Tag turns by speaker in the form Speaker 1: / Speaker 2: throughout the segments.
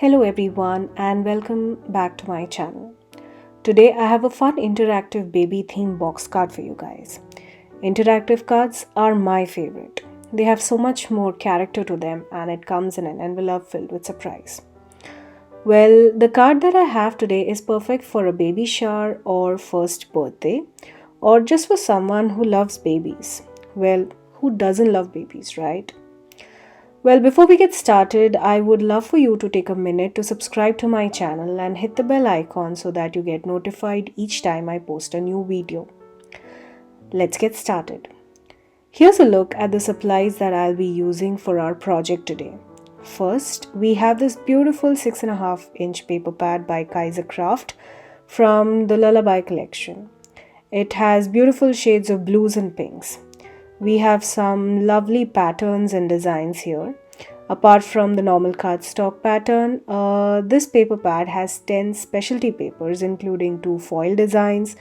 Speaker 1: Hello everyone and welcome back to my channel. Today I have a fun interactive baby theme box card for you guys. Interactive cards are my favorite. They have so much more character to them and it comes in an envelope filled with surprise. Well, the card that I have today is perfect for a baby shower or first birthday or just for someone who loves babies. Well, who doesn't love babies, right? Well, before we get started, I would love for you to take a minute to subscribe to my channel and hit the bell icon so that you get notified each time I post a new video. Let's get started. Here's a look at the supplies that I'll be using for our project today. First, we have this beautiful 6.5-inch paper pad by Kaiser Craft from the Lullaby collection. It has beautiful shades of blues and pinks. We have some lovely patterns and designs here. Apart from the normal cardstock pattern, this paper pad has 10 specialty papers including 2 foil designs,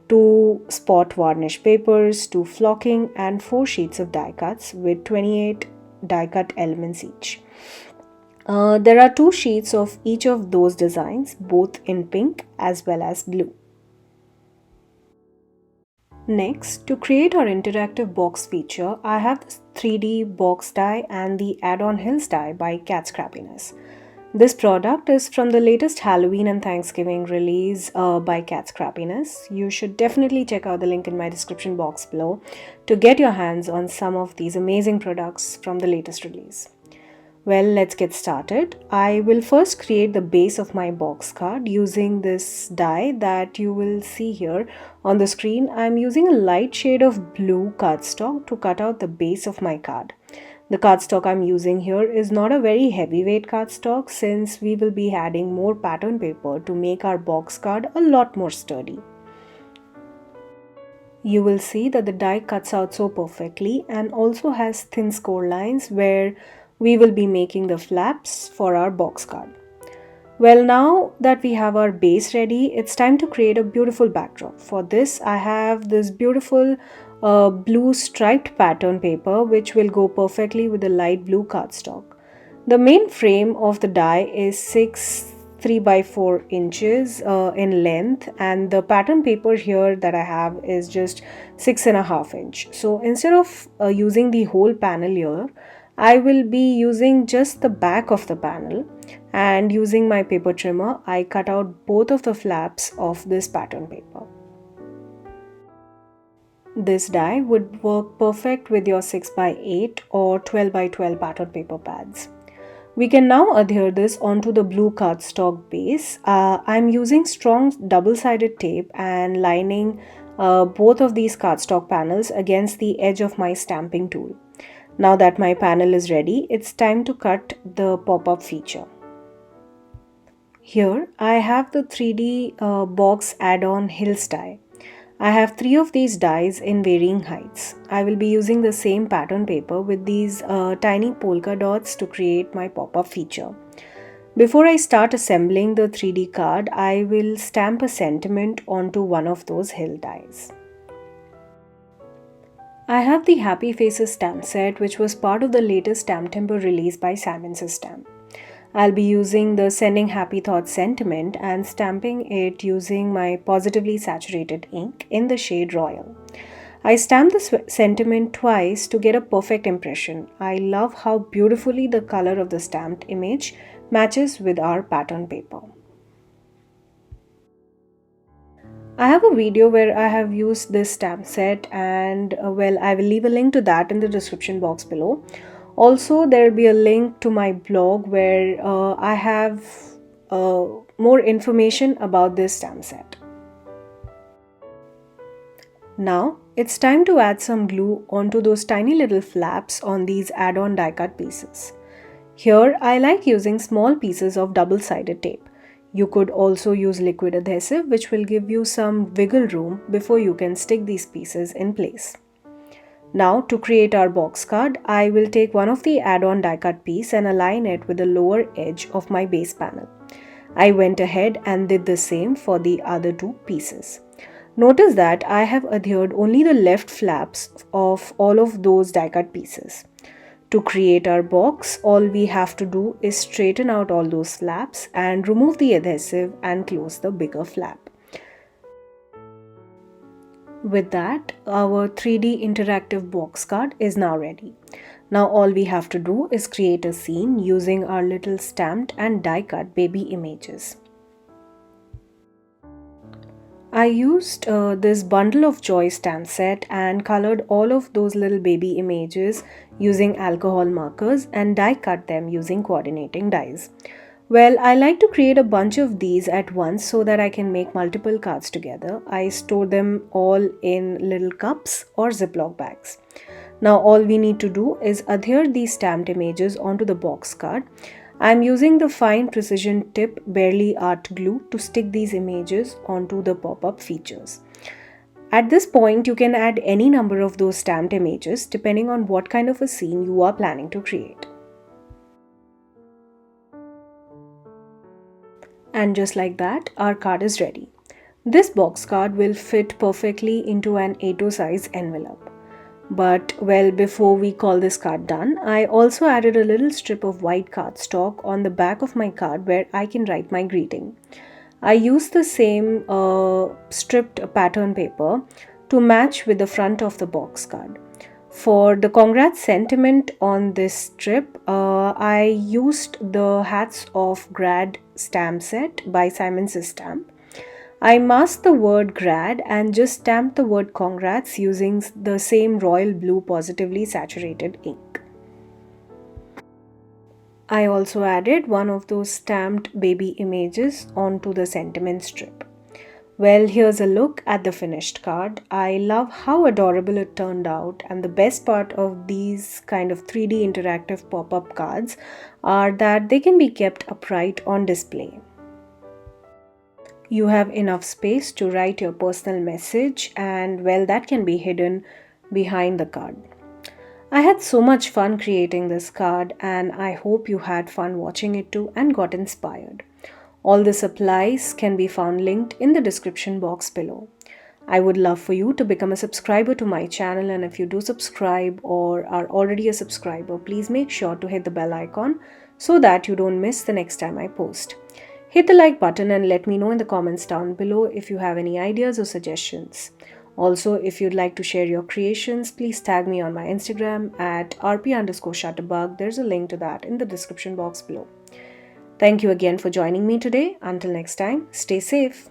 Speaker 1: 2 spot varnish papers, 2 flocking and 4 sheets of die cuts with 28 die cut elements each. There are 2 sheets of each of those designs, both in pink as well as blue. Next, to create our interactive box feature, I have this 3D box die and the add-on hills die by Scrappiness. This product is from the latest Halloween and Thanksgiving release by Scrappiness. You should definitely check out the link in my description box below to get your hands on some of these amazing products from the latest release. Well, let's get started. I will first create the base of my box card using this die that you will see here on the screen. I'm using a light shade of blue cardstock to cut out the base of my card. The cardstock I'm using here is not a very heavyweight cardstock since we will be adding more pattern paper to make our box card a lot more sturdy. You will see that the die cuts out so perfectly and also has thin score lines where we will be making the flaps for our box card. Well, now that we have our base ready, it's time to create a beautiful backdrop. For this, I have this beautiful blue striped pattern paper which will go perfectly with the light blue cardstock. The main frame of the die is 3 by 4 inches in length, and the pattern paper here that I have is just 6.5 inch. So instead of using the whole panel here, I will be using just the back of the panel, and using my paper trimmer, I cut out both of the flaps of this pattern paper. This die would work perfect with your 6x8 or 12x12 pattern paper pads. We can now adhere this onto the blue cardstock base. I'm using strong double-sided tape and lining both of these cardstock panels against the edge of my stamping tool. Now that my panel is ready, it's time to cut the pop-up feature. Here I have the 3D box add-on hills die. I have 3 of these dies in varying heights. I will be using the same pattern paper with these tiny polka dots to create my pop-up feature. Before I start assembling the 3D card, I will stamp a sentiment onto one of those hill dies. I have the Happy Faces stamp set, which was part of the latest stamp timber release by Simon Says Stamp. I'll be using the Sending Happy Thoughts sentiment and stamping it using my positively saturated ink in the shade Royal. I stamped the sentiment twice to get a perfect impression. I love how beautifully the color of the stamped image matches with our pattern paper. I have a video where I have used this stamp set, and well, I will leave a link to that in the description box below. Also, there will be a link to my blog where I have more information about this stamp set. Now, it's time to add some glue onto those tiny little flaps on these add-on die cut pieces. Here, I like using small pieces of double-sided tape. You could also use liquid adhesive, which will give you some wiggle room before you can stick these pieces in place. Now, to create our box card, I will take one of the add-on die cut piece and align it with the lower edge of my base panel. I went ahead and did the same for the other 2 pieces. Notice that I have adhered only the left flaps of all of those die cut pieces. To create our box, all we have to do is straighten out all those flaps and remove the adhesive and close the bigger flap. With that, our 3D interactive box card is now ready. Now all we have to do is create a scene using our little stamped and die cut baby images. I used this bundle of joy stamp set and colored all of those little baby images using alcohol markers and die cut them using coordinating dies. Well, I like to create a bunch of these at once so that I can make multiple cards together. I store them all in little cups or Ziploc bags. Now all we need to do is adhere these stamped images onto the box card. I'm using the fine precision tip barely art glue to stick these images onto the pop-up features. At this point, you can add any number of those stamped images depending on what kind of a scene you are planning to create. And just like that, our card is ready. This box card will fit perfectly into an A2 size envelope. But well, before we call this card done, I also added a little strip of white cardstock on the back of my card where I can write my greeting. I used the same stripped pattern paper to match with the front of the box card. For the congrats sentiment on this strip, I used the Hats of Grad stamp set by Simon Says Stamp. I masked the word Grad and just stamped the word congrats using the same royal blue positively saturated ink. I also added one of those stamped baby images onto the sentiment strip. Well, here's a look at the finished card. I love how adorable it turned out, and the best part of these kind of 3D interactive pop-up cards are that they can be kept upright on display. You have enough space to write your personal message, and well, that can be hidden behind the card. I had so much fun creating this card, and I hope you had fun watching it too and got inspired. All the supplies can be found linked in the description box below. I would love for you to become a subscriber to my channel, and if you do subscribe or are already a subscriber, please make sure to hit the bell icon so that you don't miss the next time I post. Hit the like button and let me know in the comments down below if you have any ideas or suggestions. Also, if you'd like to share your creations, please tag me on my Instagram at rp_shutterbug. There's a link to that in the description box below. Thank you again for joining me today. Until next time, stay safe.